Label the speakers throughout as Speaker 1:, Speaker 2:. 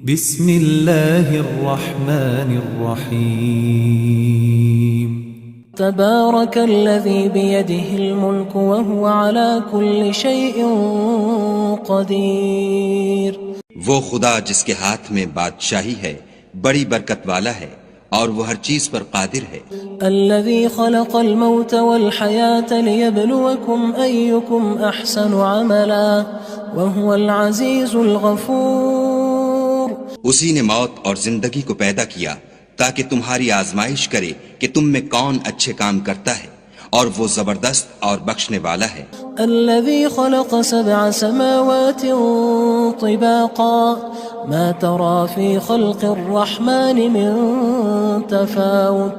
Speaker 1: بسم اللہ الرحمن الرحیم
Speaker 2: تبارک الذی بیدہ الملک وهو على كل شیء قدیر۔
Speaker 3: وہ خدا جس کے ہاتھ میں بادشاہی ہے بڑی برکت والا ہے اور وہ ہر چیز پر قادر ہے۔
Speaker 2: الذی خلق الموت والحیاة لیبلوکم ایکم احسن عملا وهو العزیز الغفور۔
Speaker 3: اسی نے موت اور زندگی کو پیدا کیا تاکہ تمہاری آزمائش کرے کہ تم میں کون اچھے کام کرتا ہے، اور وہ زبردست اور بخشنے والا ہے۔
Speaker 2: الذي خلق 7 سماوات طباقا ما ترى في خلق الرحمن من تفاوت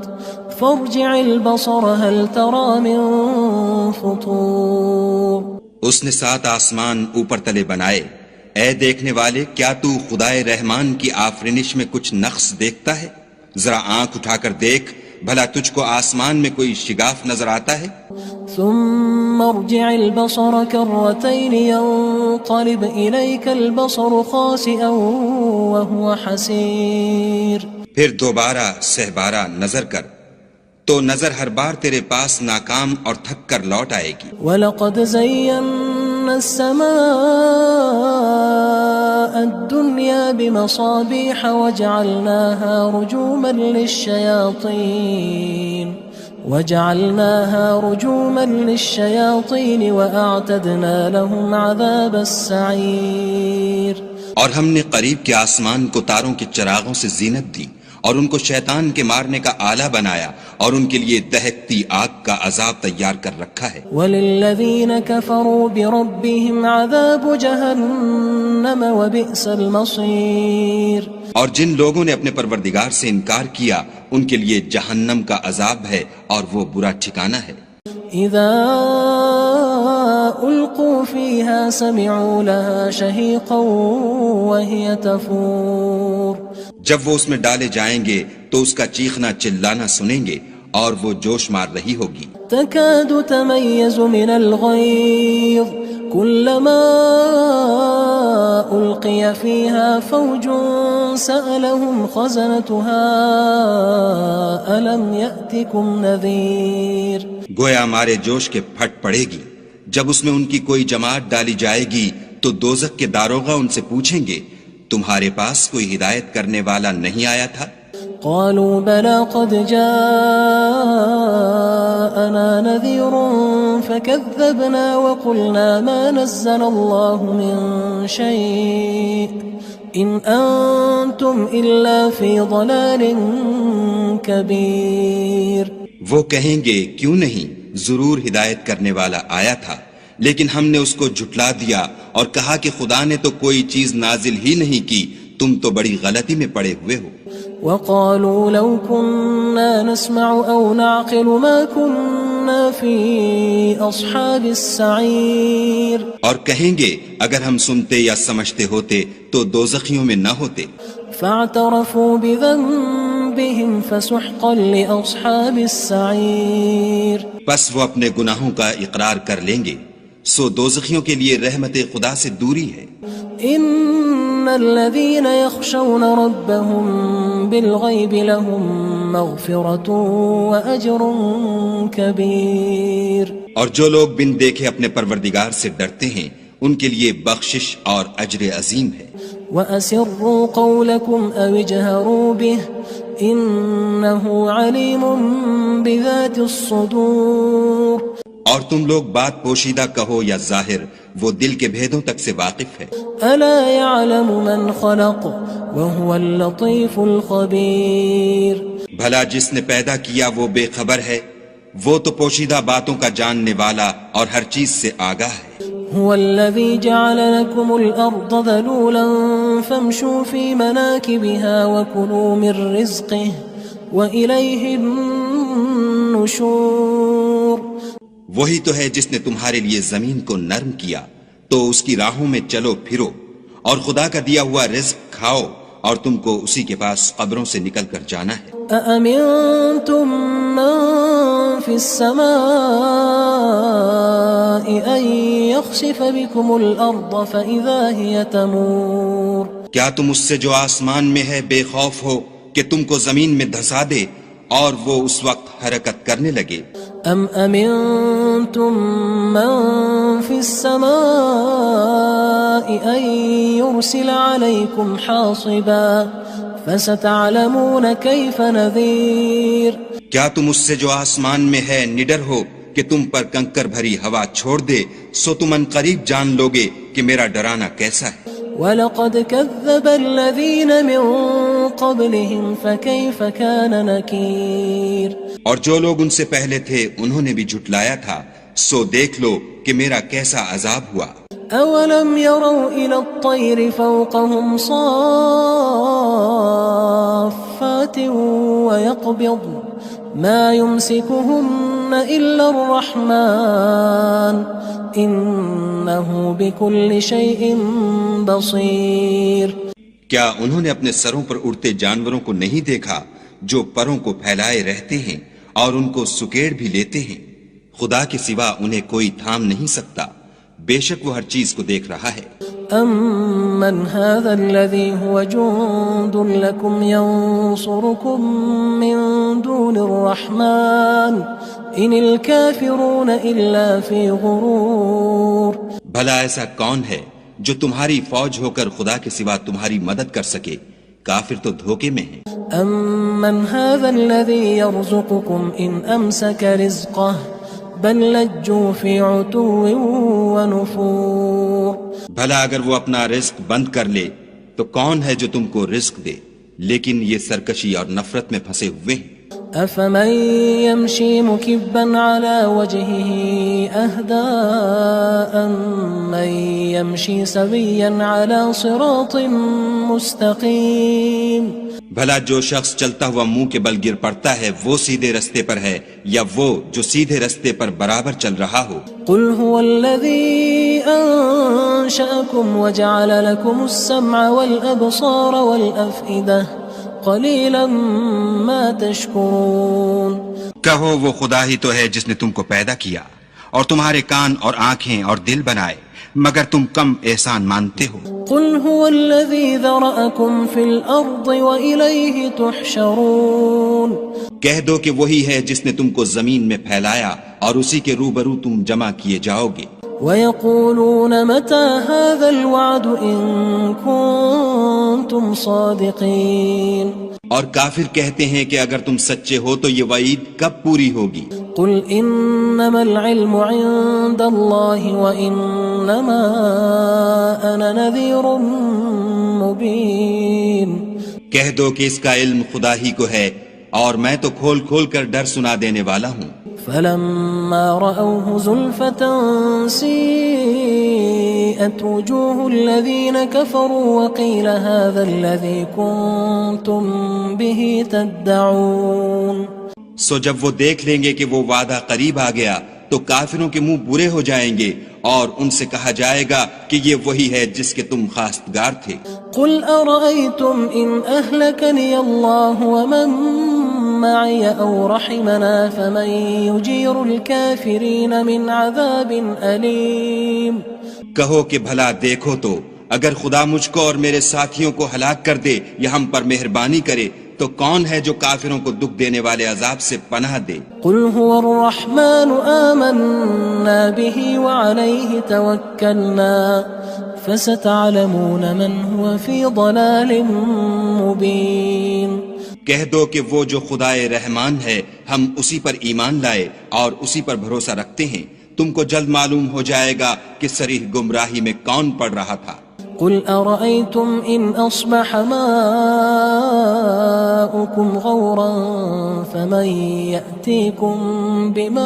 Speaker 2: فارجع البصر هل ترى من فطور۔
Speaker 3: اس نے 7 آسمان اوپر تلے بنائے، اے دیکھنے والے کیا تو خدائے رحمان کی آفرینش میں کچھ نقص دیکھتا ہے؟ ذرا آنکھ اٹھا کر دیکھ، بھلا تجھ کو آسمان میں کوئی شگاف نظر آتا ہے؟
Speaker 2: ثم ارجع البصر كرتين ينقلب إليك البصر خاسئا وهو حسير۔
Speaker 3: پھر دوبارہ سہبارہ نظر کر تو نظر ہر بار تیرے پاس ناکام اور تھک کر لوٹ آئے گی۔
Speaker 2: وَلَقَدْ زَيَّنَّا السَّمَاءَ الدُّنْيَا بِمَصَابِيحَ وَجَعَلْنَاهَا رُجُومًا لِلشَّيَاطِينِ وَأَعْتَدْنَا لَهُمْ عَذَابَ السَّعِيرِ۔
Speaker 3: اور ہم نے قریب کے آسمان کو تاروں کے چراغوں سے زینت دی اور ان کو شیطان کے مارنے کا آلہ بنایا، اور ان کے لیے دہکتی آگ کا عذاب تیار کر رکھا ہے۔
Speaker 2: وَلِلَّذِينَ كَفَرُوا بِرَبِّهِمْ عَذَابُ جَهَنَّمَ وَبِئْسَ الْمَصِيرُ۔
Speaker 3: اور جن لوگوں نے اپنے پروردگار سے انکار کیا ان کے لیے جہنم کا عذاب ہے اور وہ برا ٹھکانہ ہے۔
Speaker 2: اذا القوا فيها سمعوا لها شهيقا وهي تفور۔
Speaker 3: جب وہ اس میں ڈالے جائیں گے تو اس کا چیخنا چلانا سنیں گے اور وہ جوش مار رہی ہوگی۔
Speaker 2: تكاد تميز من الغيظ كلما ألقي فيها فوج سألهم خزنتها ألم يأتكم نذير۔
Speaker 3: گویا ہمارے جوش کے پھٹ پڑے گی جب اس میں ان کی کوئی جماعت ڈالی جائے گی تو دوزخ کے داروغہ ان سے پوچھیں گے تمہارے پاس کوئی ہدایت کرنے والا نہیں آیا تھا؟
Speaker 2: قالوا بلى قد جاءنا نذير فكذبنا وقلنا ما نزل الله من شيء إن أنتم إلا في ضلال كبير۔
Speaker 3: وہ کہیں گے کیوں نہیں، ضرور ہدایت کرنے والا آیا تھا، لیکن ہم نے اس کو جھٹلا دیا اور کہا کہ خدا نے تو کوئی چیز نازل ہی نہیں کی، تم تو بڑی غلطی میں پڑے ہوئے ہو۔
Speaker 2: وقالوا لو كنا نسمع أو نعقل ما كنا في أصحاب السعير۔
Speaker 3: اور کہیں گے اگر ہم سنتے یا سمجھتے ہوتے تو دوزخیوں میں نہ ہوتے۔
Speaker 2: فاعترفوا بذنبهم فسحقا لأصحاب السعير۔
Speaker 3: پس وہ اپنے گناہوں کا اقرار کر لیں گے، سو دوزخیوں کے لیے رحمت خدا سے دوری ہے۔
Speaker 2: ان الذين يخشون ربهم بالغيب لهم مغفرة واجر كبير۔
Speaker 3: اور جو لوگ بن دیکھے اپنے پروردگار سے ڈرتے ہیں ان کے لیے بخشش اور اجر عظیم ہے۔
Speaker 2: واسروا قولكم او اجهروا به انه عليم بذات الصدور۔
Speaker 3: اور تم لوگ بات پوشیدہ کہو یا ظاہر، وہ دل کے بھیدوں تک سے واقف ہے۔
Speaker 2: الا يعلم من خلق وهو اللطيف الخبير۔
Speaker 3: بھلا جس نے پیدا کیا وہ بے خبر ہے، وہ تو پوشیدہ باتوں کا جاننے والا اور ہر چیز سے آگاہ ہے۔
Speaker 2: هو الذي جعل لكم الأرض ذلولا فامشوا في مناكبها وكلوا من رزقه وإليه النشور۔
Speaker 3: وہی تو ہے جس نے تمہارے لیے زمین کو نرم کیا تو اس کی راہوں میں چلو پھرو، اور خدا کا دیا ہوا رزق کھاؤ، اور تم کو اسی کے پاس قبروں سے نکل کر جانا ہے۔
Speaker 2: أأمنتم من في السماء أن يخسف بكم الأرض فإذا هي تمور۔
Speaker 3: کیا تم اس سے جو آسمان میں ہے بے خوف ہو کہ تم کو زمین میں دھسا دے اور وہ اس وقت حرکت کرنے لگے؟
Speaker 2: ام امنتم من في السماء ان يرسل عليكم حاصبا فستعلمون كيف نذير
Speaker 3: کیا تم اس سے جو آسمان میں ہے نڈر ہو کہ تم پر کنکر بھری ہوا چھوڑ دے، سو تم ان قریب جان لوگے کہ میرا ڈرانا کیسا ہے۔
Speaker 2: وَلَقَدْ كَذَّبَ الَّذِينَ مِن قَبْلِهِمْ فَكَيْفَ كَانَ نَكِيرٌ
Speaker 3: اور جو لوگ ان سے پہلے تھے انہوں نے بھی جھٹلایا تھا، سو دیکھ لو کہ میرا کیسا عذاب ہوا۔
Speaker 2: أَوَلَمْ يَرَوْا إِلَى الطَّيْرِ فَوْقَهُمْ صَافَّاتٍ وَيَقْبِضْنَ مَا يُمْسِكُهُنَّ إِلَّا الرَّحْمَنُ إِنَّهُ بِكُلِّ شَيْءٍ بَصِيرٌ
Speaker 3: کیا انہوں نے اپنے سروں پر اڑتے جانوروں کو نہیں دیکھا جو پروں کو پھیلائے رہتے ہیں اور ان کو سکیڑ بھی لیتے ہیں؟ خدا کے سوا انہیں کوئی تھام نہیں سکتا، بے شک وہ ہر چیز کو دیکھ رہا ہے۔
Speaker 2: أَمَّنْ هَذَا الَّذِي هُوَ جُندٌ لَكُمْ يَنصُرُكُم مِّن دُونِ الرَّحْمَنِ إِنِ الْكَافِرُونَ إِلَّا فِي غُرُورٍ
Speaker 3: بھلا ایسا کون ہے جو تمہاری فوج ہو کر خدا کے سوا تمہاری مدد کر سکے؟ کافر تو دھوکے میں ہیں۔
Speaker 2: أَمَّنْ هَذَا الَّذِي يَرْزُقُكُمْ إِنْ أَمْسَكَ رِزْقَهُ بَلْ لَجُّوا فِي عُتُوٍّ وَنُفُورٍ
Speaker 3: بھلا اگر وہ اپنا رزق بند کر لے تو کون ہے جو تم کو رزق دے؟ لیکن یہ سرکشی اور نفرت میں پھنسے ہوئے ہیں۔
Speaker 2: أَفَمَن يَمْشِي مُكِبًّا عَلَى وَجْهِهِ أَهْدَىٰ أَمَّن يَمْشِي سَوِيًّا عَلَى صِرَاطٍ مُّسْتَقِيمٍ
Speaker 3: بھلا جو شخص چلتا ہوا منہ کے بل گر پڑتا ہے وہ سیدھے رستے پر ہے یا وہ جو سیدھے رستے پر برابر چل رہا ہو؟
Speaker 2: قُلْ هُوَ الَّذِي أَنشَأَكُمْ وَجَعَلَ لَكُمُ السَّمْعَ وَالْأَبْصَارَ وَالْأَفْئِدَةَ قَلِيلًا مَا تَشْكُرُونَ
Speaker 3: کہو وہ خدا ہی تو ہے جس نے تم کو پیدا کیا اور تمہارے کان اور آنکھیں اور دل بنائے، مگر تم کم احسان مانتے ہو۔
Speaker 2: قُلْ هُوَ الَّذِي ذَرَأَكُمْ فِي الْأَرْضِ وَإِلَيْهِ تُحْشَرُونَ
Speaker 3: کہہ دو کہ وہی ہے جس نے تم کو زمین میں پھیلایا اور اسی کے روبرو تم جمع کیے جاؤ گے۔
Speaker 2: وَيَقُولُونَ مَتَى هَذَا الْوَعْدُ إِن كُنتُمْ صَادِقِينَ
Speaker 3: اور کافر کہتے ہیں کہ اگر تم سچے ہو تو یہ وعید کب پوری ہوگی؟
Speaker 2: قُلْ إِنَّمَا الْعِلْمُ عِندَ اللَّهِ وَإِنَّمَا أَنَا نَذِيرٌ مُّبِينٌ
Speaker 3: کہہ دو کہ اس کا علم خدا ہی کو ہے اور میں تو کھول کھول کر ڈر سنا دینے والا ہوں۔
Speaker 2: فَلَمَّا رَأَوْهُ زُلْفَةً سِيئَتْ وُجُوهُ الَّذِينَ كَفَرُوا وَقِيلَ هَذَا الَّذِي كُنتُم بِهِ تَدَّعُونَ
Speaker 3: سو جب وہ دیکھ لیں گے کہ وہ وعدہ قریب آ گیا تو کافروں کے منہ برے ہو جائیں گے اور ان سے کہا جائے گا کہ یہ وہی ہے جس کے تم خواستگار تھے۔
Speaker 2: قُلْ أَرَأَيْتُمْ إِنْ أَهْلَكَنِيَ اللَّهُ وَمَن مَّعِيَ أَوْ رَحِمَنَا فَمَن يُجِيرُ الْكَافِرِينَ مِنْ عَذَابٍ أَلِيمٍ
Speaker 3: کہو کہ بھلا دیکھو تو اگر خدا مجھ کو اور میرے ساتھیوں کو ہلاک کر دے یا ہم پر مہربانی کرے تو کون ہے جو کافروں کو دکھ دینے والے عذاب سے پناہ دے؟
Speaker 2: قُلْ هُوَ الرَّحْمَنُ آمَنَّا بِهِ وَعَلَيْهِ تَوَكَّلْنَا فَسَتَعْلَمُونَ مَنْ هُوَ فِي ضَلَالٍ مُّبِينٍ
Speaker 3: کہہ دو کہ وہ جو خدائے رحمان ہے ہم اسی پر ایمان لائے اور اسی پر بھروسہ رکھتے ہیں، تم کو جلد معلوم ہو جائے گا کہ صریح گمراہی میں کون پڑ رہا تھا۔
Speaker 2: قُلْ أَرَأَيْتُمْ إِنْ أَصْبَحَ مَاؤُكُمْ غَوْرًا فَمَن يَأْتِيكُم بِمَاءٍ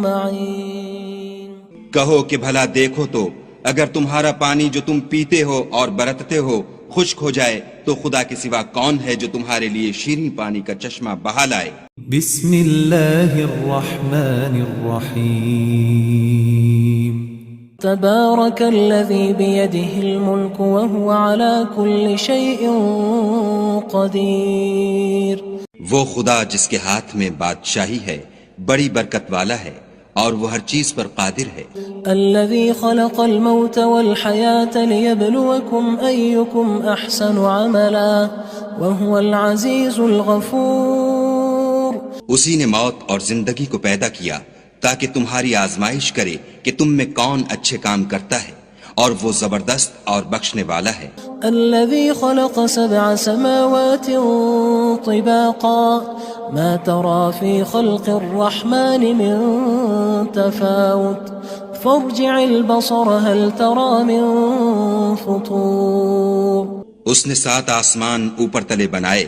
Speaker 2: مَّعِينٍ
Speaker 3: کہو کہ بھلا دیکھو تو اگر تمہارا پانی جو تم پیتے ہو اور برتتے ہو خشک ہو جائے تو خدا کے سوا کون ہے جو تمہارے لیے شیریں پانی کا چشمہ بہا لائے؟
Speaker 1: بسم اللہ الرحمن الرحیم
Speaker 2: تبارك الذي بيده الملك وهو على كل شيء قدير
Speaker 3: وہ خدا جس کے ہاتھ میں بادشاہی ہے بڑی برکت والا ہے اور وہ ہر چیز پر قادر ہے.
Speaker 2: الذي خلق الموت والحياة ليبلوكم أيكم أحسن عملا وهو العزيز الغفور.
Speaker 3: اسی نے موت اور زندگی کو پیدا کیا تاکہ تمہاری آزمائش کرے کہ تم میں کون اچھے کام کرتا ہے، اور وہ زبردست اور بخشنے والا ہے.
Speaker 2: الذي خلق 7 سماوات طباقا ما ترى في خلق الرحمن من تفاوت فارجع البصر هل ترى من فطور.
Speaker 3: اس نے 7 آسمان اوپر تلے بنائے.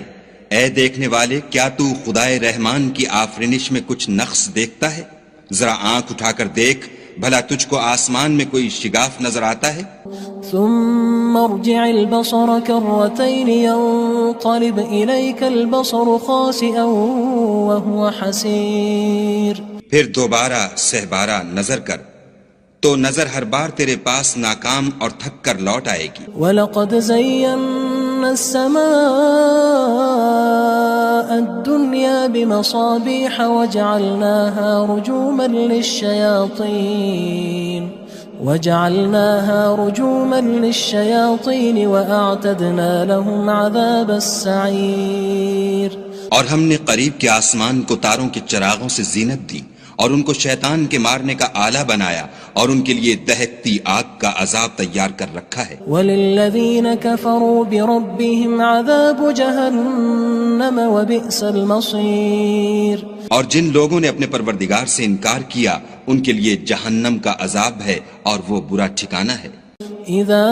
Speaker 3: اے دیکھنے والے، کیا تو خدائے رحمان کی آفرینش میں کچھ نقص دیکھتا ہے؟ ذرا آنکھ اٹھا کر دیکھ، بھلا تجھ کو آسمان میں کوئی شگاف نظر آتا ہے؟
Speaker 2: ثم ارجع البصر كرتين ينقلب إليك البصر خاسئا وهو حسير.
Speaker 3: پھر دوبارہ سہبارہ نظر کر تو نظر ہر بار تیرے پاس ناکام اور تھک کر لوٹ آئے گی.
Speaker 2: وَلَقَدْ زَيَّنَّا السَّمَاءَ الدُّنْيَا بِمَصَابِيحَ وَجَعَلْنَاهَا رُجُومًا لِلشَّيَاطِينِ وَأَعْتَدْنَا لَهُمْ عَذَابَ السَّعِيرِ.
Speaker 3: اور ہم نے قریب کے آسمان کو تاروں کے چراغوں سے زینت دی اور ان کو شیطان کے مارنے کا آلہ بنایا اور ان کے لیے دہکتی آگ کا عذاب تیار کر رکھا ہے.
Speaker 2: وَلِلَّذِينَ كَفَرُوا بِرَبِّهِمْ عَذَابُ جَهَنَّمَ وَبِئْسَ الْمَصِيرُ.
Speaker 3: اور جن لوگوں نے اپنے پروردگار سے انکار کیا ان کے لیے جہنم کا عذاب ہے اور وہ برا ٹھکانہ ہے.
Speaker 2: اذا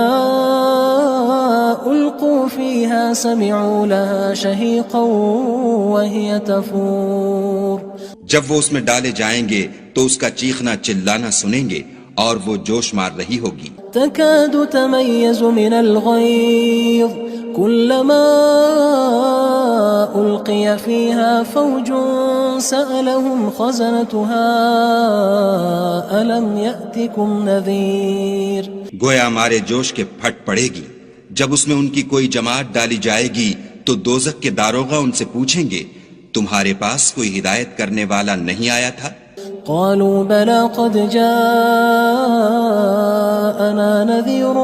Speaker 2: القوا فيها سمعوا لها شهيقا وهي تفور.
Speaker 3: جب وہ اس میں ڈالے جائیں گے تو اس کا چیخنا چلانا سنیں گے اور وہ جوش مار رہی ہوگی.
Speaker 2: تكاد تميز من الغيظ كلما ألقي فيها فوج سألهم خزنتها ألم يأتكم نذير.
Speaker 3: گویا ہمارے جوش کے پھٹ پڑے گی. جب اس میں ان کی کوئی جماعت ڈالی جائے گی تو دوزخ کے داروغہ ان سے پوچھیں گے تمہارے پاس کوئی ہدایت کرنے والا نہیں آیا تھا؟
Speaker 2: قالوا بلى قد جاءنا نذير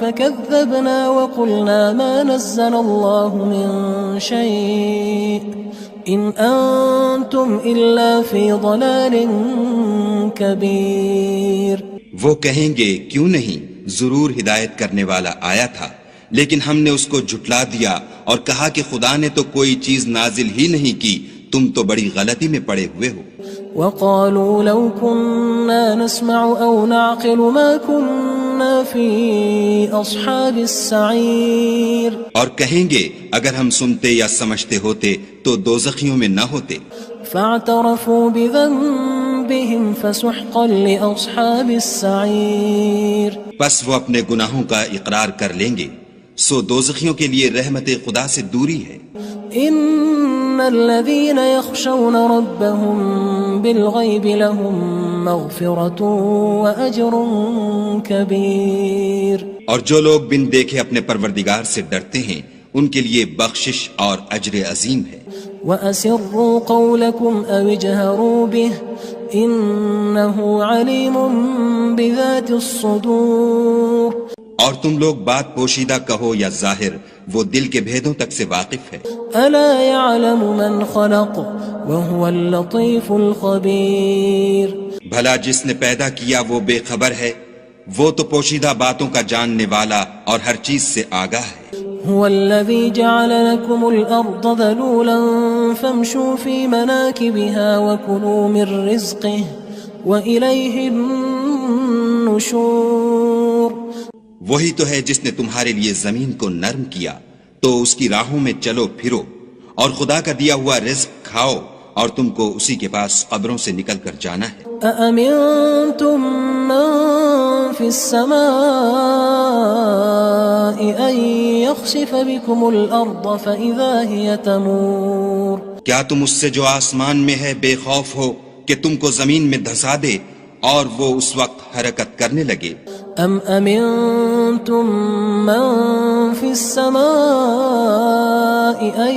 Speaker 2: فكذبنا وقلنا ما نزل الله من شيء إن أنتم إلا في ضلال كبير.
Speaker 3: وہ کہیں گے کیوں نہیں، ضرور ہدایت کرنے والا آیا تھا، لیکن ہم نے اس کو جھٹلا دیا اور کہا کہ خدا نے تو کوئی چیز نازل ہی نہیں کی، تم تو بڑی غلطی میں پڑے ہوئے ہو.
Speaker 2: وقالوا لو كنا نسمع أو نعقل ما كنا في أصحاب السعير.
Speaker 3: اور کہیں گے اگر ہم سنتے یا سمجھتے ہوتے تو دوزخیوں میں نہ ہوتے.
Speaker 2: فاعترفوا بذنبهم فسحقا لأصحاب السعير.
Speaker 3: پس وہ اپنے گناہوں کا اقرار کر لیں گے، سو دوزخیوں کے لیے رحمت خدا سے دوری ہے.
Speaker 2: ان الذين يخشون ربهم بالغيب لهم مغفرة واجر كبير.
Speaker 3: اور جو لوگ بن دیکھے اپنے پروردگار سے ڈرتے ہیں ان کے لیے بخشش اور اجر عظیم ہے.
Speaker 2: واسروا قولكم او اجهروا به انه عليم بذات الصدور.
Speaker 3: اور تم لوگ بات پوشیدہ کہو یا ظاہر، وہ دل کے بھیدوں تک سے واقف ہے.
Speaker 2: الا يعلم من خلق وهو اللطيف الخبير.
Speaker 3: بھلا جس نے پیدا کیا وہ بے خبر ہے، وہ تو پوشیدہ باتوں کا جاننے والا اور ہر چیز سے آگاہ ہے.
Speaker 2: هو الذي جعل لكم الأرض ذلولا فامشوا في مناكبها وكلوا من رزقه وإليه النشور.
Speaker 3: وہی تو ہے جس نے تمہارے لیے زمین کو نرم کیا تو اس کی راہوں میں چلو پھرو اور خدا کا دیا ہوا رزق کھاؤ اور تم کو اسی کے پاس قبروں سے نکل کر جانا ہے.
Speaker 2: أأمنتم من في السماء أن يخسف بكم الأرض فإذا هي تمور.
Speaker 3: کیا تم اس سے جو آسمان میں ہے بے خوف ہو کہ تم کو زمین میں دھسا دے اور وہ اس وقت حرکت کرنے لگے؟
Speaker 2: ام امنتم من في السماء ان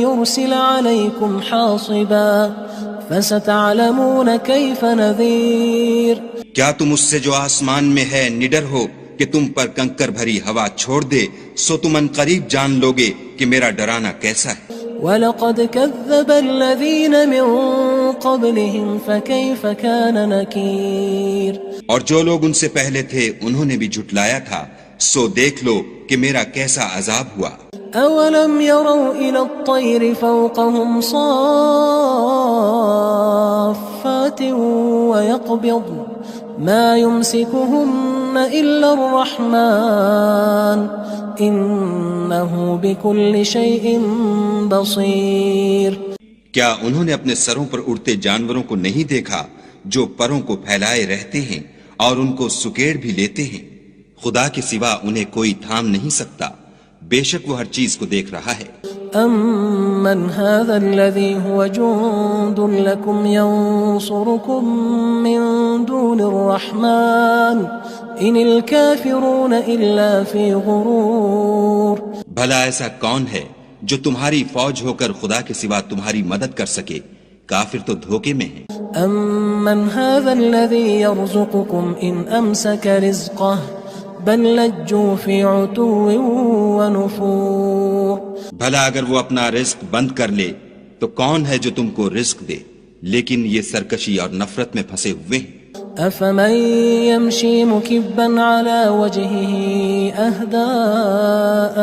Speaker 2: يرسل عليكم حاصبا فستعلمون كيف نذير
Speaker 3: کیا تم اس سے جو آسمان میں ہے نڈر ہو کہ تم پر کنکر بھری ہوا چھوڑ دے، سو تم ان قریب جان لوگے کہ میرا ڈرانا کیسا ہے۔
Speaker 2: وَلَقَدْ كَذَّبَ الَّذِينَ مِن قَبْلِهِمْ فَكَيْفَ كَانَ نَكِيرٌ
Speaker 3: اور جو لوگ ان سے پہلے تھے انہوں نے بھی جھٹلایا تھا، سو دیکھ لو کہ میرا کیسا عذاب ہوا۔
Speaker 2: أَوَلَمْ يَرَوْا إِلَى الطَّيْرِ فَوْقَهُمْ صَافَّاتٍ وَيَقْبِضْنَ مَا يُمْسِكُهُنَّ إِلَّا الرَّحْمَنُ إِنَّهُ بِكُلِّ شَيْءٍ بَصِيرٌ
Speaker 3: کیا انہوں نے اپنے سروں پر اڑتے جانوروں کو نہیں دیکھا جو پروں کو پھیلائے رہتے ہیں اور ان کو سکیڑ بھی لیتے ہیں؟ خدا کے سوا انہیں کوئی تھام نہیں سکتا، بے شک وہ ہر چیز کو دیکھ رہا ہے۔
Speaker 2: أَمَّنْ هَذَا الَّذِي هُوَ جُندٌ لَكُمْ يَنصُرُكُم مِّن دُونِ الرَّحْمَنِ إِنِ الْكَافِرُونَ إِلَّا فِي غُرُورٍ
Speaker 3: بھلا ایسا کون ہے جو تمہاری فوج ہو کر خدا کے سوا تمہاری مدد کر سکے؟ کافر تو دھوکے میں ہیں۔
Speaker 2: أَمَّنْ هَذَا الَّذِي يَرْزُقُكُمْ إِنْ أَمْسَكَ رِزْقَهُ بَل لَجُّوا فِي عُتُوٍّ وَنُفُورٍ
Speaker 3: بھلا اگر وہ اپنا رزق بند کر لے تو کون ہے جو تم کو رزق دے؟ لیکن یہ سرکشی اور نفرت میں پھنسے ہوئے ہیں۔
Speaker 2: أَفَمَن يَمْشِي مُكِبًّا عَلَى وَجْهِهِ أَهْدَىٰ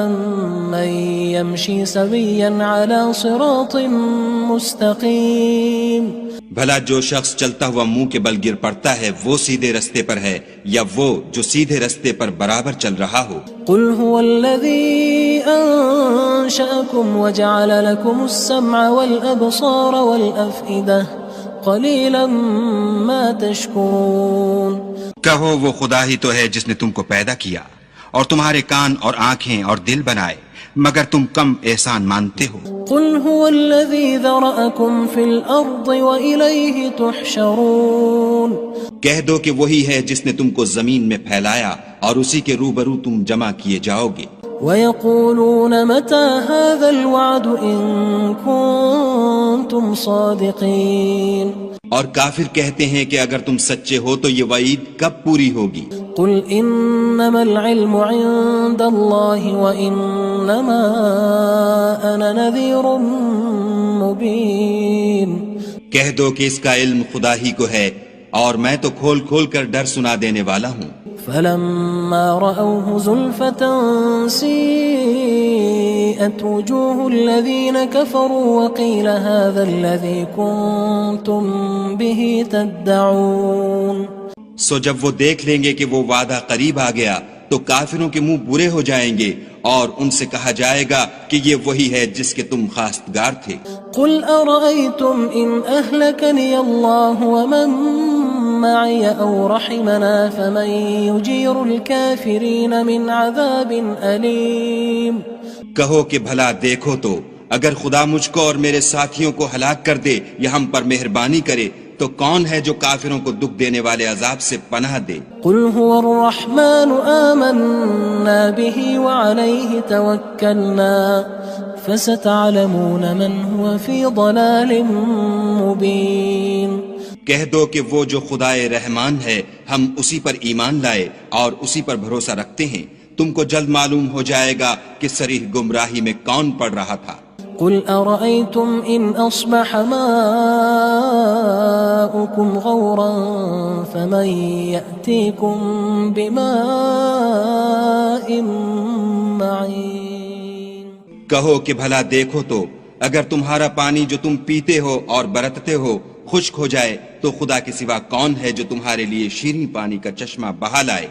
Speaker 2: أَمَّن يَمْشِي سَوِيًّا عَلَى صِرَاطٍ مُّسْتَقِيمٍ
Speaker 3: بھلا جو شخص چلتا ہوا منہ کے بل گر پڑتا ہے وہ سیدھے رستے پر ہے یا وہ جو سیدھے رستے پر برابر چل رہا ہو؟
Speaker 2: قُلْ هُوَ الَّذِي أَنشَأَكُمْ وَجَعَلَ لَكُمُ السَّمْعَ وَالْأَبْصَارَ وَالْأَفْئِدَةَ قَلِيلًا مَا تَشْكُرُونَ
Speaker 3: کہو وہ خدا ہی تو ہے جس نے تم کو پیدا کیا اور تمہارے کان اور آنکھیں اور دل بنائے، مگر تم کم احسان مانتے ہو۔
Speaker 2: قُلْ هُوَ الَّذِي ذَرَأَكُمْ فِي الْأَرْضِ وَإِلَيْهِ تُحْشَرُونَ
Speaker 3: کہہ دو کہ وہی ہے جس نے تم کو زمین میں پھیلایا اور اسی کے روبرو تم جمع کیے جاؤ گے۔
Speaker 2: وَيَقُولُونَ مَتَى هَذَا الْوَعْدُ إِن كُنتُمْ صَادِقِينَ
Speaker 3: اور کافر کہتے ہیں کہ اگر تم سچے ہو تو یہ وعید کب پوری ہوگی؟
Speaker 2: قُلْ إِنَّمَا الْعِلْمُ عِندَ اللَّهِ وَإِنَّمَا أَنَا نَذِيرٌ مُبِينٌ
Speaker 3: کہہ دو کہ اس کا علم خدا ہی کو ہے اور میں تو کھول کھول کر ڈر سنا دینے والا ہوں۔
Speaker 2: فَلَمَّا رَأَوْهُ زُلْفَةً سِيئَتْ وُجُوهُ الَّذِينَ كَفَرُوا وَقِيلَ هَذَا الَّذِي كُنتُم بِهِ تَدَّعُونَ
Speaker 3: سو جب وہ دیکھ لیں گے کہ وہ وعدہ قریب آ گیا تو کافروں کے منہ برے ہو جائیں گے اور ان سے کہا جائے گا کہ یہ وہی ہے جس کے تم خواستگار تھے۔
Speaker 2: قُلْ أَرَأَيْتُمْ إِنْ أَهْلَكَنِيَ اللَّهُ وَمَن مَّعِيَ أَوْ رَحِمَنَا فَمَن يُجِيرُ الْكَافِرِينَ مِنْ عَذَابٍ أَلِيمٍ
Speaker 3: کہو کہ بھلا دیکھو تو اگر خدا مجھ کو اور میرے ساتھیوں کو ہلاک کر دے یا ہم پر مہربانی کرے تو کون ہے جو کافروں کو دکھ دینے والے عذاب سے پناہ دے؟
Speaker 2: قُلْ هُوَ الرَّحْمَنُ آمَنَّا بِهِ وَعَلَيْهِ تَوَكَّلْنَا فَسَتَعْلَمُونَ مَنْ هُوَ فِي ضَلَالٍ مُبِينٍ
Speaker 3: کہہ دو کہ وہ جو خدائے رحمان ہے ہم اسی پر ایمان لائے اور اسی پر بھروسہ رکھتے ہیں، تم کو جلد معلوم ہو جائے گا کہ صریح گمراہی میں کون پڑ رہا تھا۔
Speaker 2: قُلْ أَرَأَيْتُمْ إِنْ أَصْبَحَ مَاؤُكُمْ غَوْرًا فَمَنْ يَأْتِيكُمْ بِمَاءٍ مَّعِينٍ
Speaker 3: کہو کہ بھلا دیکھو تو اگر تمہارا پانی جو تم پیتے ہو اور برتتے ہو خشک ہو جائے تو خدا کے سوا کون ہے جو تمہارے لیے شیریں پانی کا چشمہ بہا لائے؟